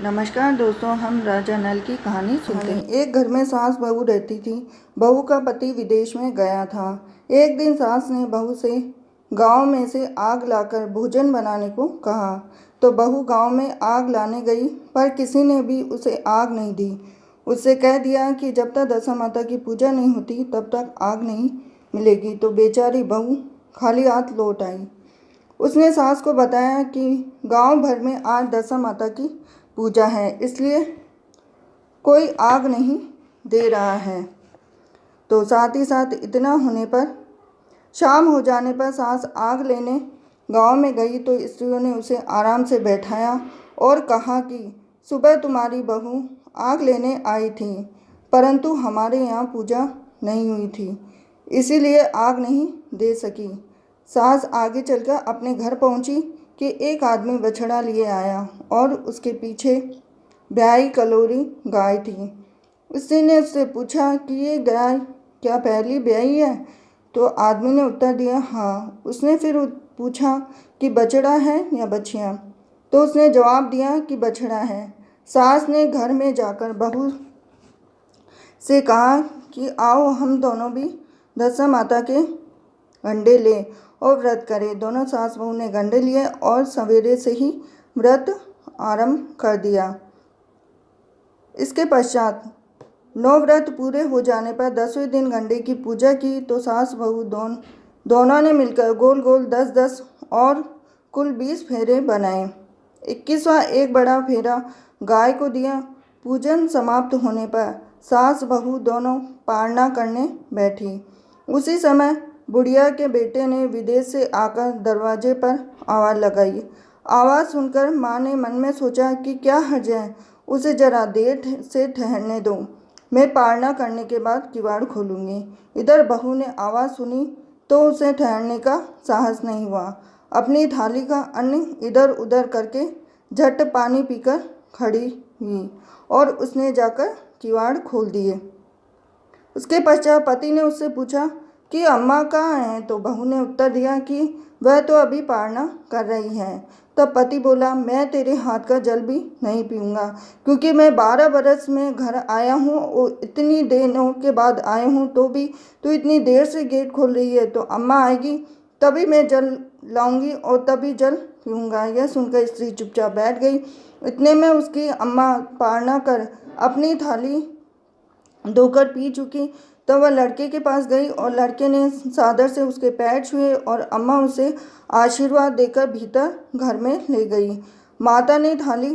नमस्कार दोस्तों, हम राजा नल की कहानी सुनते हैं। एक घर में सास बहू रहती थी। बहू का पति विदेश में गया था। एक दिन सास ने बहू से गांव में से आग लाकर भोजन बनाने को कहा, तो बहू गांव में आग लाने गई, पर किसी ने भी उसे आग नहीं दी। उससे कह दिया कि जब तक दशा माता की पूजा नहीं होती तब तक आग नहीं मिलेगी। तो बेचारी बहू खाली हाथ लौट आई। उसने सास को बताया कि गांव भर में आज दशा माता की पूजा है, इसलिए कोई आग नहीं दे रहा है। तो साथ ही साथ इतना होने पर शाम हो जाने पर सास आग लेने गांव में गई, तो स्त्रियों ने उसे आराम से बैठाया और कहा कि सुबह तुम्हारी बहू आग लेने आई थी, परंतु हमारे यहाँ पूजा नहीं हुई थी, इसीलिए आग नहीं दे सकी। सास आगे चलकर अपने घर पहुंची कि एक आदमी बछड़ा लिए आया और उसके पीछे ब्याई कलोरी गाय थी। उसी ने उससे पूछा कि ये गाय क्या पहली ब्याई है? तो आदमी ने उत्तर दिया हाँ। उसने फिर पूछा कि बछड़ा है या बछिया? तो उसने जवाब दिया कि बछड़ा है। सास ने घर में जाकर बहू से कहा कि आओ हम दोनों भी दशा माता के गंडे लें और व्रत करें। दोनों सास बहू ने गंडे लिए और सवेरे से ही व्रत आरंभ कर दिया। इसके पश्चात 9 व्रत पूरे हो जाने पर 10वें दिन गंडे की पूजा की। तो सास बहू दोनों ने मिलकर गोल गोल 10-10 और कुल 20 फेरे बनाए। 21वां एक बड़ा फेरा गाय को दिया। पूजन समाप्त होने पर सास बहू दोनों पारना करने बैठी। उसी समय बुढ़िया के बेटे ने विदेश से आकर दरवाजे पर आवाज़ लगाई। आवाज़ सुनकर माँ ने मन में सोचा कि क्या हर्ज है, उसे जरा देर से ठहरने दो, मैं पारना करने के बाद किवाड़ खोलूँगी। इधर बहू ने आवाज़ सुनी तो उसे ठहरने का साहस नहीं हुआ। अपनी थाली का अन्न इधर उधर करके झट पानी पीकर खड़ी हुई और उसने जाकर किवाड़ खोल दिए। उसके पश्चात पति ने उससे पूछा कि अम्मा कहाँ हैं? तो बहू ने उत्तर दिया कि वह तो अभी पारना कर रही है। तब पति बोला, मैं तेरे हाथ का जल भी नहीं पीऊँगा, क्योंकि मैं 12 बरस में घर आया हूँ और इतनी दिनों के बाद आया हूँ तो भी तू इतनी देर से गेट खोल रही है। तो अम्मा आएगी तभी मैं जल लाऊंगी और तभी जल पीऊँगा। यह सुनकर स्त्री चुपचाप बैठ गई। इतने में उसकी अम्मा पारना कर अपनी थाली धोकर पी चुकी। तो वह लड़के के पास गई और लड़के ने सादर से उसके पैर छुए और अम्मा उसे आशीर्वाद देकर भीतर घर में ले गई। माता ने थाली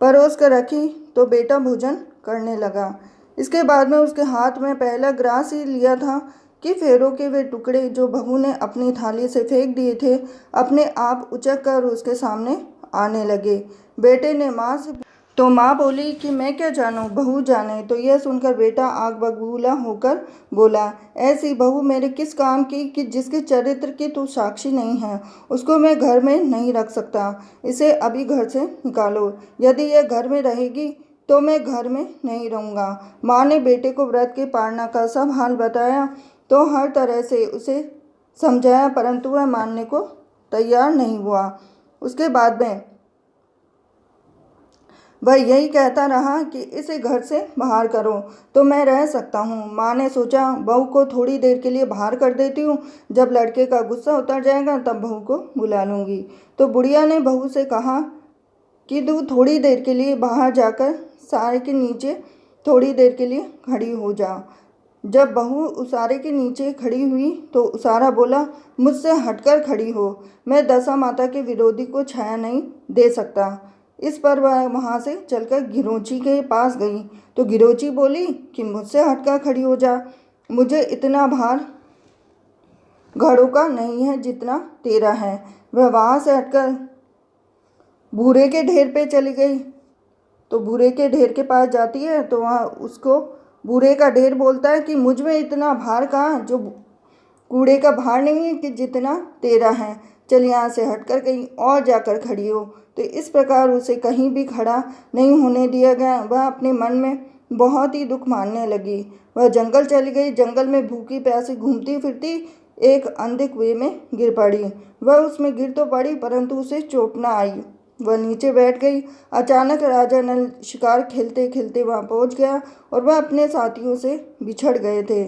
परोस कर रखी तो बेटा भोजन करने लगा। इसके बाद में उसके हाथ में पहला ग्रास ही लिया था कि फेरों के वे टुकड़े जो बहू ने अपनी थाली से फेंक दिए थे अपने आप उचक कर उसके सामने आने लगे। बेटे ने माँ से तो माँ बोली कि मैं क्या जानूँ, बहू जाने। तो यह सुनकर बेटा आग बबूला होकर बोला, ऐसी बहू मेरे किस काम की कि जिसके चरित्र की तू साक्षी नहीं है, उसको मैं घर में नहीं रख सकता। इसे अभी घर से निकालो, यदि यह घर में रहेगी तो मैं घर में नहीं रहूँगा। माँ ने बेटे को व्रत के पालना का सब हाल बताया तो हर तरह से उसे समझाया, परंतु वह मानने को तैयार नहीं हुआ। उसके बाद में वह यही कहता रहा कि इसे घर से बाहर करो तो मैं रह सकता हूँ। माँ ने सोचा बहू को थोड़ी देर के लिए बाहर कर देती हूँ, जब लड़के का गुस्सा उतर जाएगा तब बहू को बुला लूँगी। तो बुढ़िया ने बहू से कहा कि तू थोड़ी देर के लिए बाहर जाकर सारे के नीचे थोड़ी देर के लिए खड़ी हो जा। जब बहू उसारे के नीचे खड़ी हुई तो उसारा बोला, मुझसे हटकर खड़ी हो, मैं दशा माता के विरोधी को छाया नहीं दे सकता। इस पर वह वहाँ से चलकर गिरोची के पास गई तो गिरोची बोली कि मुझसे हटकर खड़ी हो जा, मुझे इतना भार घड़ों का नहीं है जितना तेरा है। वह वहाँ से हटकर भूरे के ढेर पे चली गई। तो भूरे के ढेर के पास जाती है तो वहाँ उसको भूरे का ढेर बोलता है कि मुझ में इतना भार कहाँ, जो कूड़े का भार नहीं है कि जितना तेरा है, चल यहाँ से हटकर कहीं और जाकर खड़ी हो। तो इस प्रकार उसे कहीं भी खड़ा नहीं होने दिया गया। वह अपने मन में बहुत ही दुख मानने लगी। वह जंगल चली गई। जंगल में भूखी प्यासी घूमती फिरती एक अंधे कुएं में गिर पड़ी। वह उसमें गिर तो पड़ी परंतु उसे चोट न आई। वह नीचे बैठ गई। अचानक राजा नल शिकार खेलते खेलते वहां पहुंच गया और वह अपने साथियों से बिछड़ गए थे।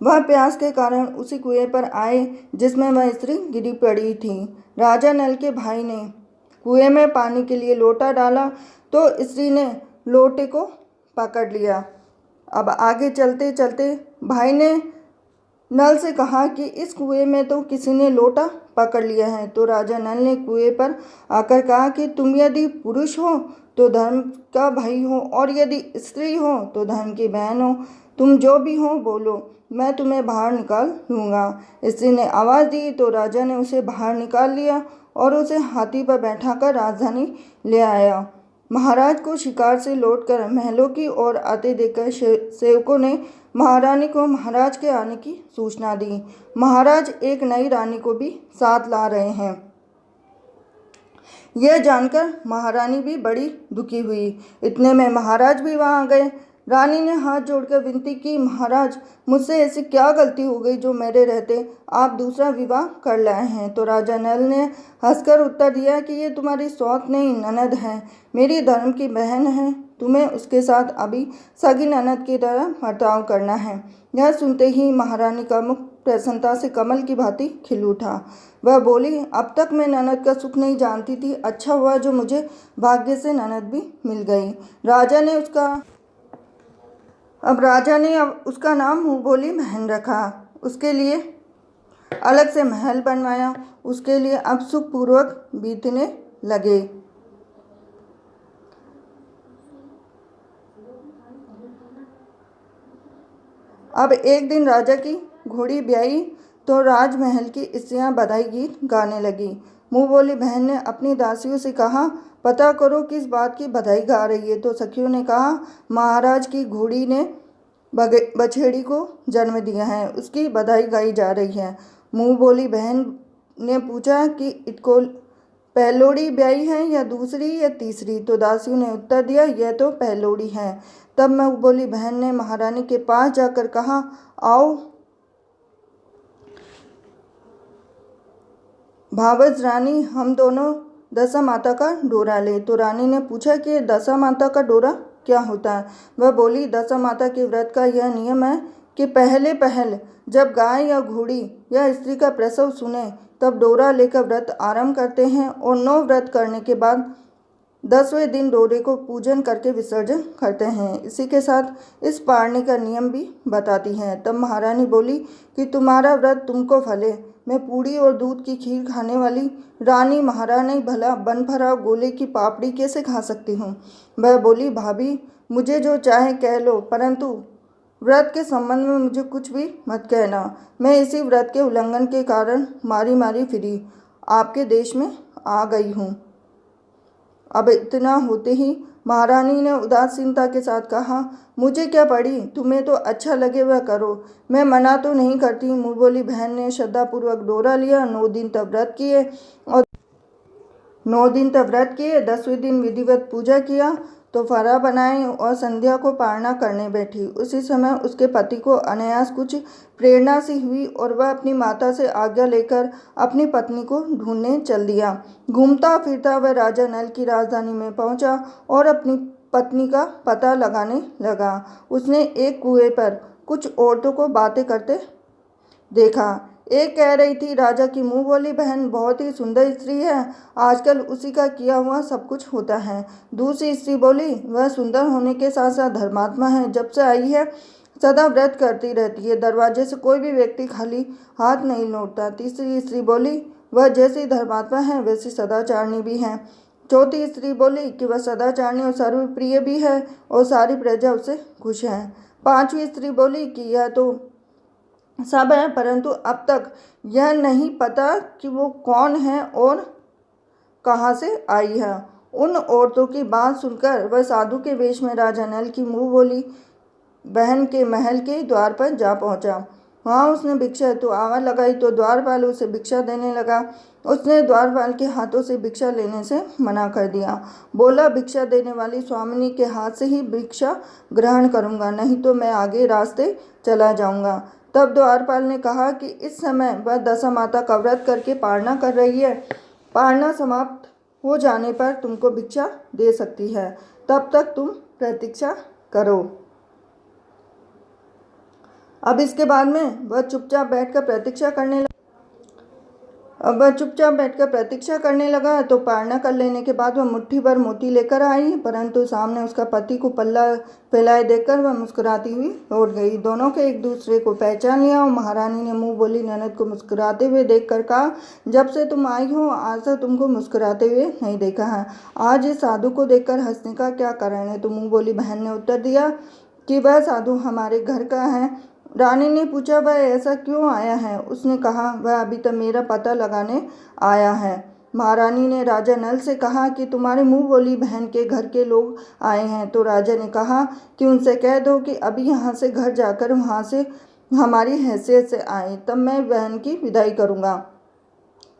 वह प्यास के कारण उसी कुएं पर आए जिसमें वह स्त्री गिरी पड़ी थी। राजा नल के भाई ने कुएं में पानी के लिए लोटा डाला तो स्त्री ने लोटे को पकड़ लिया। अब आगे चलते चलते भाई ने नल से कहा कि इस कुएं में तो किसी ने लोटा पकड़ लिया है। तो राजा नल ने कुएं पर आकर कहा कि तुम यदि पुरुष हो तो धर्म का भाई हो और यदि स्त्री हो तो धर्म की बहन हो। तुम जो भी हो बोलो, मैं तुम्हें बाहर निकाल लूँगा। स्त्री ने आवाज़ दी तो राजा ने उसे बाहर निकाल लिया और उसे हाथी पर बैठाकर राजधानी ले आया। महाराज को शिकार से लौटकर महलों की ओर आते देखकर सेवकों ने महारानी को महाराज के आने की सूचना दी। महाराज एक नई रानी को भी साथ ला रहे हैं। यह जानकर महारानी भी बड़ी दुखी हुई। इतने में महाराज भी वहां आ गए। रानी ने हाथ जोड़कर विनती की, महाराज मुझसे ऐसी क्या गलती हो गई जो मेरे रहते आप दूसरा विवाह कर लाए हैं। तो राजा नल ने हंसकर उत्तर दिया कि ये तुम्हारी सौत नहीं ननद है, मेरी धर्म की बहन है। तुम्हें उसके साथ अभी सगी ननद की तरह बर्ताव करना है। यह सुनते ही महारानी का मुख प्रसन्नता से कमल की भांति खिल उठा। वह बोली, अब तक मैं ननद का सुख नहीं जानती थी, अच्छा हुआ जो मुझे भाग्य से ननद भी मिल गई। राजा ने उसका नाम मुँह बोली बहन रखा। उसके लिए अलग से महल बनवाया। उसके लिए अब सुखपूर्वक बीतने लगे। अब एक दिन राजा की घोड़ी ब्याई तो राजमहल की स्त्रियां बधाई गीत गाने लगी। मुँह बोली बहन ने अपनी दासियों से कहा, पता करो किस बात की बधाई गा रही है। तो सखियों ने कहा, महाराज की घोड़ी ने बछेड़ी को जन्म दिया है, उसकी बधाई गाई जा रही है। मुँह बोली बहन ने पूछा कि इसको पहलोड़ी ब्याई है या दूसरी या तीसरी। तो दासियों ने उत्तर दिया, यह तो पहलोड़ी है। तब मुँह बोली बहन ने महारानी के पास जाकर कहा, आओ भावज रानी, हम दोनों दशा माता का डोरा ले। तो रानी ने पूछा कि दशा माता का डोरा क्या होता है। वह बोली, दशा माता के व्रत का यह नियम है कि पहले जब गाय या घोड़ी या स्त्री का प्रसव सुने तब डोरा लेकर व्रत आरंभ करते हैं और 9 व्रत करने के बाद 10वें दिन डोरे को पूजन करके विसर्जन करते हैं। इसी के साथ इस पारने का नियम भी बताती हैं। तब महारानी बोली कि तुम्हारा व्रत तुमको फले। मैं पूड़ी और दूध की खीर खाने वाली रानी महारानी भला बन भरा गोले की पापड़ी कैसे खा सकती हूँ। वह बोली, भाभी मुझे जो चाहे कह लो, परंतु व्रत के संबंध में मुझे कुछ भी मत कहना। मैं इसी व्रत के उल्लंघन के कारण मारी फिरी आपके देश में आ गई हूँ। अब इतना होते ही महारानी ने उदासीनता के साथ कहा, मुझे क्या पड़ी, तुम्हें तो अच्छा लगे वह करो, मैं मना तो नहीं करती। मुँह बोली बहन ने श्रद्धापूर्वक डोरा लिया। 9 दिन तक व्रत किए और 10वें दिन विधिवत पूजा किया तो फरा बनाए और संध्या को पारना करने बैठी। उसी समय उसके पति को अनायास कुछ प्रेरणा सी हुई और वह अपनी माता से आज्ञा लेकर अपनी पत्नी को ढूंढने चल दिया। घूमता फिरता वह राजा नल की राजधानी में पहुंचा और अपनी पत्नी का पता लगाने लगा। उसने एक कुएं पर कुछ औरतों को बातें करते देखा। एक कह रही थी, राजा की मुँह बोली बहन बहुत ही सुंदर स्त्री है, आजकल उसी का किया हुआ सब कुछ होता है। दूसरी स्त्री बोली, वह सुंदर होने के साथ साथ धर्मात्मा है, जब से आई है सदा व्रत करती रहती है, दरवाजे से कोई भी व्यक्ति खाली हाथ नहीं लौटता। तीसरी स्त्री बोली, वह जैसी धर्मात्मा है वैसी सदाचारणी भी है। चौथी स्त्री बोली कि वह सदाचारणी और सर्वप्रिय भी है और सारी प्रजा उससे खुश है। 5वीं स्त्री बोली कि यह तो सब है, परंतु अब तक यह नहीं पता कि वो कौन है और कहाँ से आई है। उन औरतों की बात सुनकर वह साधु के वेश में राजा नल की मुँह बोली बहन के महल के द्वार पर जा पहुँचा। वहाँ उसने भिक्षा हेतु आवाज़ लगाई तो द्वारपाल उसे भिक्षा देने लगा। उसने द्वारपाल के हाथों से भिक्षा लेने से मना कर दिया। बोला, भिक्षा देने वाली स्वामिनी के हाथ से ही भिक्षा ग्रहण करूँगा, नहीं तो मैं आगे रास्ते चला जाऊँगा। तब द्वारपाल ने कहा कि इस समय वह दशा माता का व्रत करके पारणा कर रही है। पारणा समाप्त हो जाने पर तुमको भिक्षा दे सकती है, तब तक तुम प्रतीक्षा करो। अब इसके बाद में वह चुपचाप बैठकर प्रतीक्षा करने लगा। तो पारणा कर लेने के बाद वह मुट्ठी भर मोती लेकर आई, परंतु सामने उसका पति को पल्ला फैलाए देखकर वह मुस्कुराती हुई लौट गई। दोनों के एक दूसरे को पहचान लिया और महारानी ने मुंह बोली ननद को मुस्कुराते हुए देखकर कहा, जब से तुम आई हो आज तक तुमको मुस्कुराते हुए नहीं देखा है। आज इस साधु को देखकर हंसने का क्या कारण है? तो मुंह बोली बहन ने उत्तर दिया कि वह साधु हमारे घर का है। रानी ने पूछा, वह ऐसा क्यों आया है? उसने कहा, वह अभी तक मेरा पता लगाने आया है। महारानी ने राजा नल से कहा कि तुम्हारे मुंह बोली बहन के घर के लोग आए हैं। तो राजा ने कहा कि उनसे कह दो कि अभी यहाँ से घर जाकर वहाँ से हमारी हैसियत से आए, तब मैं बहन की विदाई करूँगा।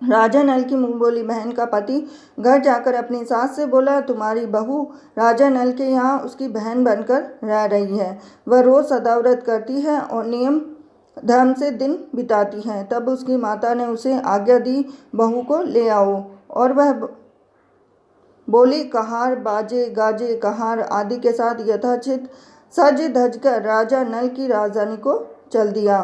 राजा नल की मुंह बोली बहन का पति घर जाकर अपनी सास से बोला, तुम्हारी बहू राजा नल के यहाँ उसकी बहन बनकर रह रही है। वह रोज सदाव्रत करती है और नियम धर्म से दिन बिताती है। तब उसकी माता ने उसे आज्ञा दी, बहू को ले आओ। और वह बोली कहार बाजे गाजे कहार आदि के साथ यथाचित सज धज कर राजा नल की राजधानी को चल दिया।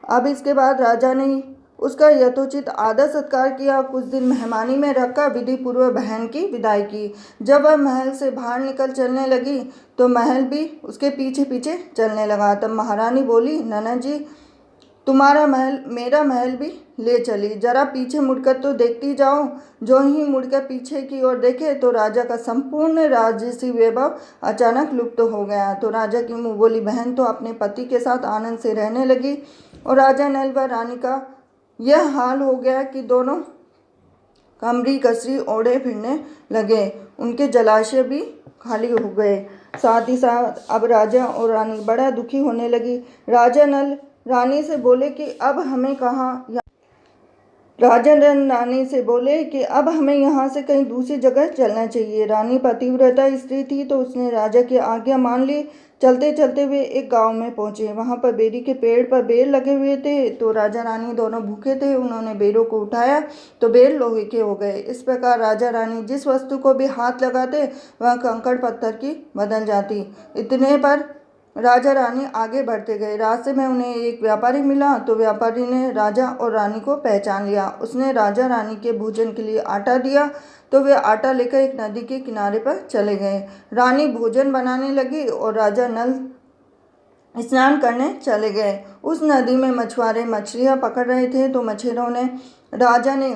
अब इसके बाद राजा ने उसका यथोचित आदर सत्कार किया। कुछ दिन मेहमानी में रखकर विधि पूर्वक बहन की विदाई की। जब वह महल से बाहर निकल चलने लगी तो महल भी उसके पीछे पीछे चलने लगा। तब महारानी बोली, ननद जी तुम्हारा महल मेरा महल भी ले चली, जरा पीछे मुड़कर तो देखती जाओ। जो ही मुड़कर पीछे की ओर देखे तो राजा का संपूर्ण राजसी वैभव अचानक लुप्त हो गया। तो राजा की मुँह बोली बहन तो अपने पति के साथ आनंद से रहने लगी और राजा नल व रानी का यह हाल हो गया कि दोनों कमरी कसरी ओढ़े फिरने लगे। उनके जलाशय भी खाली हो गए। साथ ही साथ अब राजा और रानी बड़ा दुखी होने लगी। राजा नल रानी से बोले कि अब हमें यहाँ से कहीं दूसरी जगह चलना चाहिए। रानी पतिव्रता स्त्री थी तो उसने राजा की आज्ञा मान ली। चलते चलते वे एक गांव में पहुंचे। वहां पर बेरी के पेड़ पर बेर लगे हुए थे। तो राजा रानी दोनों भूखे थे। उन्होंने बेरों को उठाया तो बेर लोहे के हो गए। इस प्रकार राजा रानी जिस वस्तु को भी हाथ लगाते वह कंकड़ पत्थर की बदल जाती। इतने पर राजा रानी आगे बढ़ते गए। रास्ते में उन्हें एक व्यापारी मिला। तो व्यापारी ने राजा और रानी को पहचान लिया। उसने राजा रानी के भोजन के लिए आटा दिया तो वे आटा लेकर एक नदी के किनारे पर चले गए। रानी भोजन बनाने लगी और राजा नल स्नान करने चले गए। उस नदी में मछुआरे मछलियाँ पकड़ रहे थे। तो मछुआरों ने राजा ने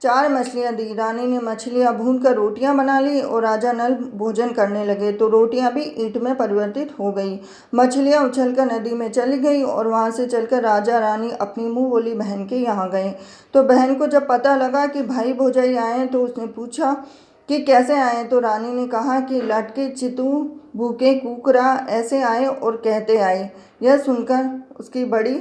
4 मछलियाँ दी। रानी ने मछलियाँ भूनकर रोटियाँ बना ली और राजा नल भोजन करने लगे तो रोटियाँ भी ईंट में परिवर्तित हो गई। मछलियाँ उछलकर नदी में चली गई और वहाँ से चलकर राजा रानी अपनी मुँह बोली बहन के यहाँ गए। तो बहन को जब पता लगा कि भाई भौजाई आए तो उसने पूछा कि कैसे आए। तो रानी ने कहा कि लटके चितू भूखे कुकरा ऐसे आए और कहते आए। यह सुनकर उसकी बड़ी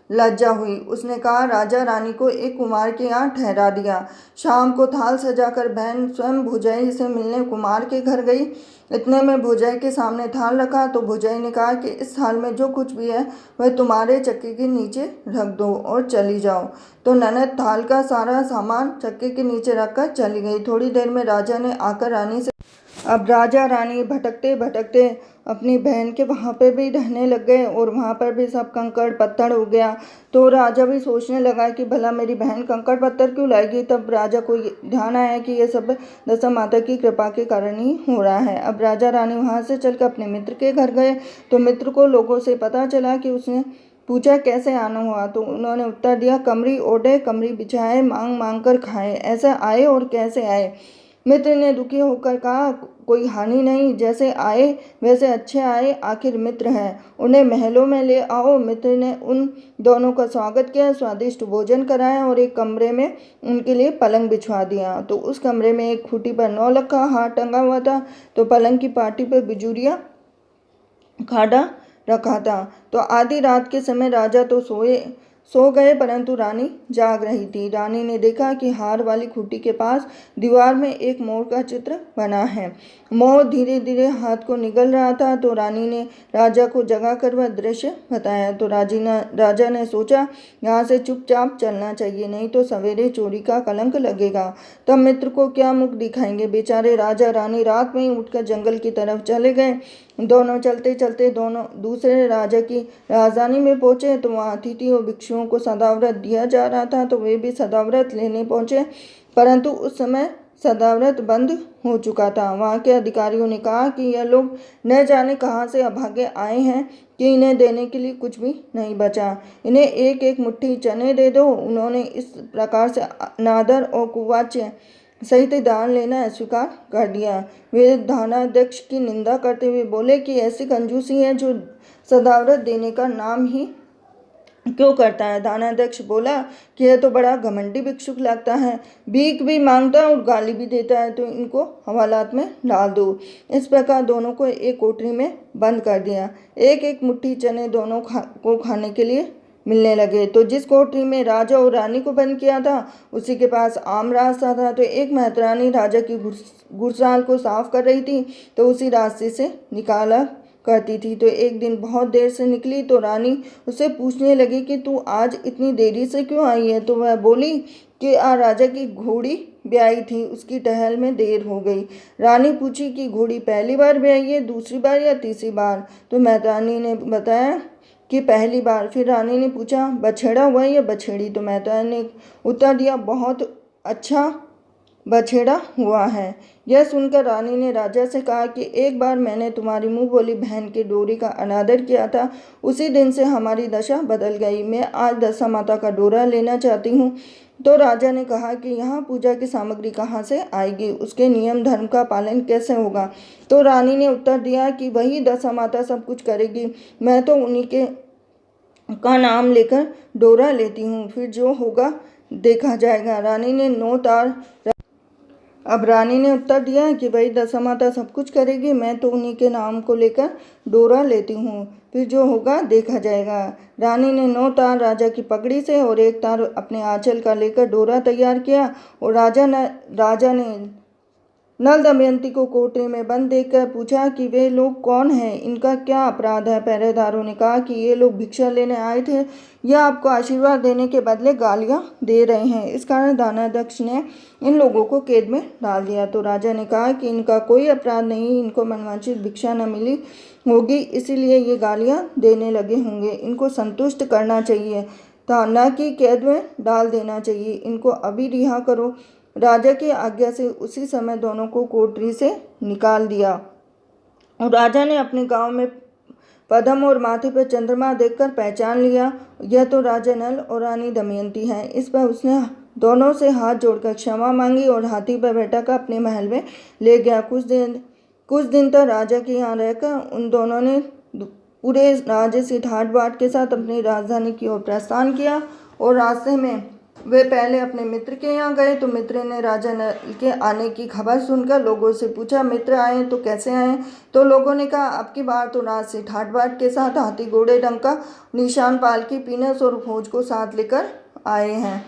लज्जा हुई। उसने कहा राजा रानी को एक कुमार के यहाँ ठहरा दिया। शाम को थाल सजाकर बहन स्वयं भौजाई से मिलने कुमार के घर गई। इतने में भौजाई के सामने थाल रखा तो भौजाई ने कहा कि इस थाल में जो कुछ भी है वह तुम्हारे चक्के के नीचे रख दो और चली जाओ। तो ननद थाल का सारा सामान चक्के के नीचे रखकर चली गई। थोड़ी देर में राजा ने आकर रानी से अब राजा रानी भटकते भटकते अपनी बहन के वहाँ पर भी रहने लग गए और वहाँ पर भी सब कंकड़ पत्थर हो गया। तो राजा भी सोचने लगा कि भला मेरी बहन कंकड़ पत्थर क्यों लाएगी। तब राजा को ध्यान आया कि ये सब दशा माता की कृपा के कारण ही हो रहा है। अब राजा रानी वहाँ से चलकर अपने मित्र के घर गए। तो मित्र को लोगों से पता चला कि उसने पूछा कैसे आना हुआ। तो उन्होंने उत्तर दिया, कमरी ओढ़े कमरी बिछाए मांग मांग कर खाए, ऐसे आए और कैसे आए। मित्र ने दुखी होकर कहा, कोई हानि नहीं, जैसे आए वैसे अच्छे आए, आखिर मित्र हैं, उन्हें महलों में ले आओ। मित्र ने उन दोनों का स्वागत किया, स्वादिष्ट भोजन कराया और एक कमरे में उनके लिए पलंग बिछवा दिया। तो उस कमरे में एक खूंटी पर 9 लाख का हार टंगा हुआ था। तो पलंग की पाटी पर बिजुरिया खाड़ा रखा था। तो आधी रात के समय राजा तो सोए सो गए, परंतु रानी जाग रही थी। रानी ने देखा कि हार वाली खूंटी के पास दीवार में एक मोर का चित्र बना है। मोर धीरे धीरे हाथ को निगल रहा था, तो रानी ने राजा को जगाकर वह दृश्य बताया। तो राजा ने सोचा, यहाँ से चुपचाप चलना चाहिए, नहीं तो सवेरे चोरी का कलंक लगेगा। तब मित्र को क्या मुख दिखाएंगे। बेचारे राजा रानी रात में ही उठकर जंगल की तरफ चले गए। दोनों चलते चलते दोनों दूसरे राजा की राजधानी में पहुंचे, तो वहाँ अतिथि और भिक्षुओं को सदाव्रत दिया जा रहा था, तो वे भी सदाव्रत लेने पहुंचे, परंतु उस समय सदाव्रत बंद हो चुका था। वहाँ के अधिकारियों ने कहा कि यह लोग न जाने कहाँ से अभागे आए हैं कि इन्हें देने के लिए कुछ भी नहीं बचा। इन्हें एक एक मुट्ठी चने दे दो। उन्होंने इस प्रकार से अनादर और कुवाच्य सहित दान लेना स्वीकार कर दिया। वे दानाध्यक्ष की निंदा करते हुए बोले कि ऐसी कंजूसी है जो सदाव्रत देने का नाम ही क्यों करता है। दानाध्यक्ष बोला कि यह तो बड़ा घमंडी भिक्षुक लगता है, भीख भी मांगता है और गाली भी देता है, तो इनको हवालात में डाल दो। इस प्रकार दोनों को एक कोठरी में बंद कर दिया। एक एक मुट्ठी चने दोनों को खाने के लिए मिलने लगे। तो जिस कोठरी में राजा और रानी को बंद किया था, उसी के पास आम रास्ता था। तो एक महतरानी राजा की घुड़साल को साफ कर रही थी, तो उसी रास्ते से निकाला करती थी। तो एक दिन बहुत देर से निकली, तो रानी उससे पूछने लगी कि तू आज इतनी देरी से क्यों आई है। तो वह बोली कि राजा की घोड़ी ब्याई थी, उसकी टहल में देर हो गई। रानी पूछी कि घोड़ी पहली बार ब्याई है, दूसरी बार या तीसरी बार। तो महतानी ने बताया कि पहली बार। फिर रानी ने पूछा, बछेड़ा हुआ या बछेड़ी। तो महतानी ने उत्तर दिया, बहुत अच्छा बछेड़ा हुआ है। यह सुनकर रानी ने राजा से कहा कि एक बार मैंने तुम्हारी मुंह बोली बहन की डोरी का अनादर किया था, उसी दिन से हमारी दशा बदल गई। मैं आज दशा माता का डोरा लेना चाहती हूँ। तो राजा ने कहा कि यहाँ पूजा की सामग्री कहाँ से आएगी, उसके नियम धर्म का पालन कैसे होगा। तो रानी ने उत्तर दिया कि वही दशा माता सब कुछ करेगी, मैं तो उन्हीं के का नाम लेकर डोरा लेती हूँ, फिर जो होगा देखा जाएगा। अब रानी ने उत्तर दिया कि भाई दशा माता सब कुछ करेगी, मैं तो उन्हीं के नाम को लेकर डोरा लेती हूँ, फिर जो होगा देखा जाएगा। रानी ने 9 तार राजा की पगड़ी से और 1 तार अपने आंचल का लेकर डोरा तैयार किया, और राजा ने नल दमयंती को कोठरी में बंद देखकर पूछा कि वे लोग कौन हैं, इनका क्या अपराध है। पहरेदारों ने कहा कि ये लोग भिक्षा लेने आए थे या आपको आशीर्वाद देने के बदले गालियां दे रहे हैं। इस कारण दानाध्यक्ष ने इन लोगों को कैद में डाल दिया। तो राजा ने कहा कि इनका कोई अपराध नहीं, इनको मनवांछित भिक्षा न मिली होगी, इसीलिए ये गालियां देने लगे होंगे। इनको संतुष्ट करना चाहिए था, न कि कैद में डाल देना चाहिए। इनको अभी रिहा करो। राजा की आज्ञा से उसी समय दोनों को कोठरी से निकाल दिया। और राजा ने अपने गांव में पद्म और माथे पर चंद्रमा देखकर पहचान लिया, यह तो राजा नल और रानी दमयंती हैं। इस पर उसने दोनों से हाथ जोड़कर क्षमा मांगी और हाथी पर बैठाकर अपने महल में ले गया। कुछ दिन तक राजा के यहाँ रहकर उन दोनों ने पूरे राज्य से ठाट बाट के साथ अपनी राजधानी की ओर प्रस्थान किया। और रास्ते में वे पहले अपने मित्र के यहाँ गए, तो मित्र ने राजा नल के आने की खबर सुनकर लोगों से पूछा, मित्र आए तो कैसे आए। तो लोगों ने कहा, अब की बार तो रात से ठाट बाट के साथ हाथी घोड़े डंक का निशान पालकी पीनस और फौज को साथ लेकर आए हैं।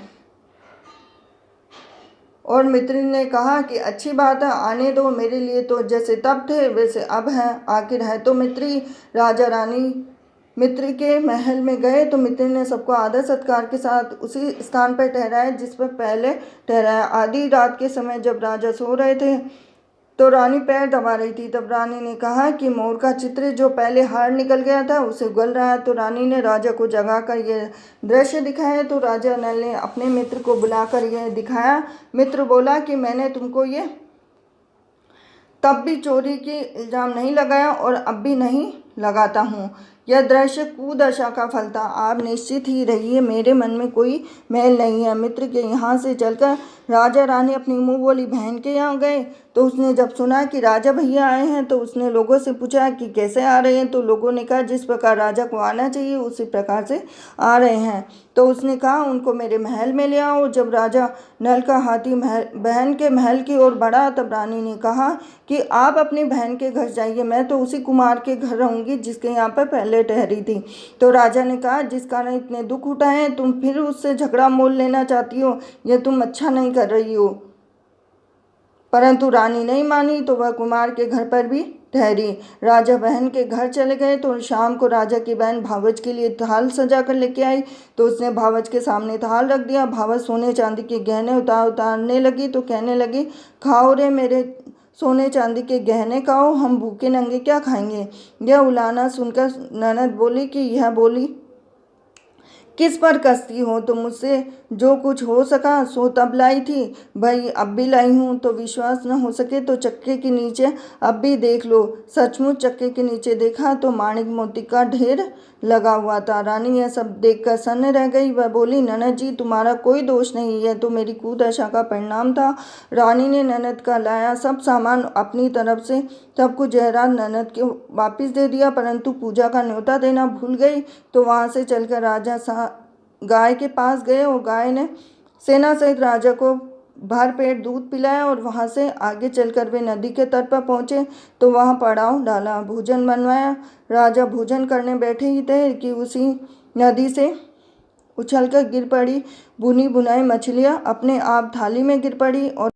और मित्र ने कहा कि अच्छी बात है, आने दो, मेरे लिए तो जैसे तब थे वैसे अब हैं, आखिर है तो मित्री। राजा रानी मित्र के महल में गए, तो मित्र ने सबको आदर सत्कार के साथ उसी स्थान पर ठहराया जिस पर पहले ठहराया। आधी रात के समय जब राजा सो रहे थे, तो रानी पैर दबा रही थी। तब रानी ने कहा कि मोर का चित्र जो पहले हार निकल गया था उसे उगल रहा है। तो रानी ने राजा को जगाकर यह दृश्य दिखाया। तो राजा नल ने अपने मित्र को बुलाकर यह दिखाया। मित्र बोला कि मैंने तुमको ये तब भी चोरी की इल्ज़ाम नहीं लगाया और अब भी नहीं लगाता हूँ। यह दृश्य कुदशा का फल था। आप निश्चित ही रहिए, मेरे मन में कोई मैल नहीं है। मित्र के यहाँ से चलकर राजा रानी अपनी मुँह बोली बहन के यहाँ गए। तो उसने जब सुना कि राजा भैया आए हैं, तो उसने लोगों से पूछा कि कैसे आ रहे हैं। तो लोगों ने कहा जिस प्रकार राजा को आना चाहिए उसी प्रकार से आ रहे हैं। तो उसने कहा उनको मेरे महल में ले आओ। जब राजा नल का हाथी बहन के महल की ओर बढ़ा। तब रानी ने कहा कि आप अपनी बहन के घर जाइए, मैं तो उसी कुमार के घर रहूंगी जिसके यहाँ पर पहले ठहरी थी। तो राजा ने कहा, जिस कारण इतने दुख उठाए तुम फिर उससे झगड़ा मोल लेना चाहती हो, यह तुम अच्छा नहीं कर रही हो। परंतु रानी नहीं मानी, तो वह कुमार के घर पर भी ठहरी। राजा बहन के घर चले गए तो शाम को राजा की बहन भावच के लिए थाल सजा कर लेके आई। तो उसने भावच के सामने थाल रख दिया। भावच सोने चांदी के गहने उतारने लगी तो कहने लगी, खाओ रे मेरे सोने चांदी के गहने खाओ, हम भूखे नंगे क्या खाएंगे। यह उलाहना सुनकर ननद बोली कि यह बोली किस पर कसती हो, तो मुझसे जो कुछ हो सका सो तब लाई थी, भाई अब भी लाई हूँ। तो विश्वास न हो सके तो चक्के के नीचे अब भी देख लो। सचमुच चक्के के नीचे देखा तो माणिक मोती का ढेर लगा हुआ था। रानी यह सब देखकर सन्न रह गई। वह बोली, ननद जी तुम्हारा कोई दोष नहीं है, तो मेरी कुदशा का परिणाम था। रानी ने ननद का लाया सब सामान अपनी तरफ से सब कुछ जयराज ननद को वापिस दे दिया, परंतु पूजा का न्योता देना भूल गई। तो वहाँ से चलकर राजा गाय के पास गए और गाय ने सेना सहित राजा को भर पेट दूध पिलाया। और वहाँ से आगे चलकर वे नदी के तट पर पहुँचे तो वहाँ पड़ाव डाला, भोजन बनवाया। राजा भोजन करने बैठे ही थे कि उसी नदी से उछलकर गिर पड़ी बुनी बुनाई मछलियाँ अपने आप थाली में गिर पड़ी। और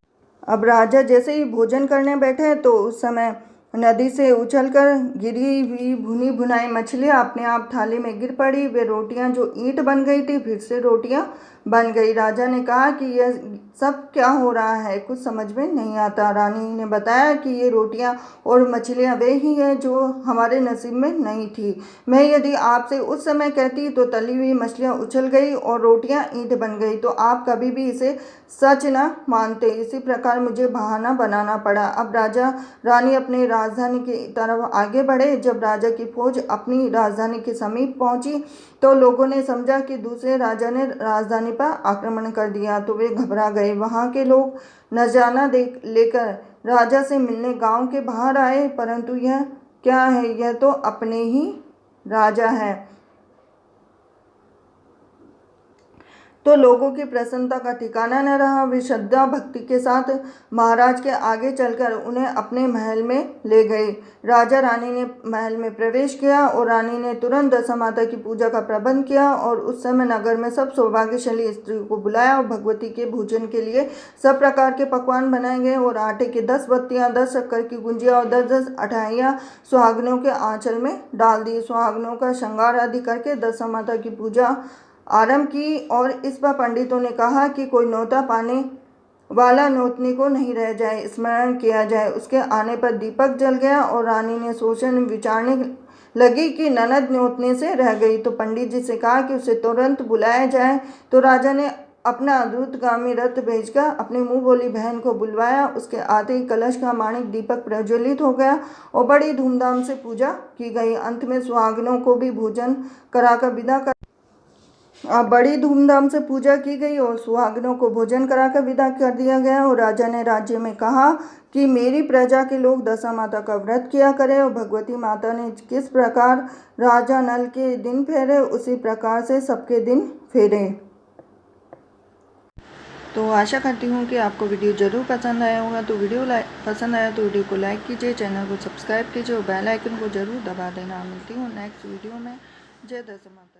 अब राजा जैसे ही भोजन करने बैठे तो उस समय नदी से उछलकर गिरी हुई भुनी भुनाई मछलियाँ अपने आप थाली में गिर पड़ी। वे रोटियां जो ईंट बन गई थी फिर से रोटियां बन गई। राजा ने कहा कि यह सब क्या हो रहा है, कुछ समझ में नहीं आता। रानी ने बताया कि ये रोटियां और मछलियां वे ही हैं जो हमारे नसीब में नहीं थी। मैं यदि आपसे उस समय कहती तो तली हुई मछलियां उछल गई और रोटियां ईंट बन गई, तो आप कभी भी इसे सच न मानते। इसी प्रकार मुझे बहाना बनाना पड़ा। अब राजा रानी अपनी राजधानी की तरफ आगे बढ़े। जब राजा की फौज अपनी राजधानी के समीप पहुंची तो लोगों ने समझा कि दूसरे राजा ने राजधानी पर आक्रमण कर दिया, तो वे घबरा गए। वहां के लोग नजराना लेकर राजा से मिलने गांव के बाहर आए, परंतु यह क्या है, यह तो अपने ही राजा है। तो लोगों की प्रसन्नता का ठिकाना न रहा। वे श्रद्धा भक्ति के साथ महाराज के आगे चलकर उन्हें अपने महल में ले गए। राजा रानी ने महल में प्रवेश किया और रानी ने तुरंत दशा माता की पूजा का प्रबंध किया। और उस समय नगर में सब सौभाग्यशाली स्त्रियों को बुलाया और भगवती के भोजन के लिए सब प्रकार के पकवान बनाए गए। और आटे की 10 बत्तियाँ, 10 शक्कर की गुंजिया और 10-10 अठाइयाँ सुहागनों के आंचल में डाल दी। सुहागनों का श्रृंगार आदि करके दशा माता की पूजा आरंभ की। और इस पर पंडितों ने कहा कि कोई न्योता पाने वाला न्योतनी को नहीं रह जाए, स्मरण किया जाए। उसके आने पर दीपक जल गया और रानी ने सोचने विचारने लगी कि ननद न्योतने से रह गई। तो पंडित जी से कहा कि उसे तुरंत बुलाया जाए। तो राजा ने अपना द्रुतगामी रथ भेजकर अपनी मुँह बोली बहन को बुलवाया। उसके आते ही कलश का माणिक दीपक प्रज्वलित हो गया और बड़ी धूमधाम से पूजा की गई। अंत में सुहागिनों को भी भोजन कराकर विदा कर बड़ी धूमधाम से पूजा की गई और सुहागिनों को भोजन कराकर विदा कर दिया गया। और राजा ने राज्य में कहा कि मेरी प्रजा के लोग दशा माता का व्रत किया करें। और भगवती माता ने किस प्रकार राजा नल के दिन फेरे उसी प्रकार से सबके दिन फेरे। तो आशा करती हूँ कि आपको वीडियो ज़रूर पसंद आया होगा। तो वीडियो पसंद आया तो वीडियो को लाइक कीजिए, चैनल को सब्सक्राइब कीजिए और बेल आइकन को ज़रूर दबा देना। मिलती हूँ नेक्स्ट वीडियो में। जय दशा माता।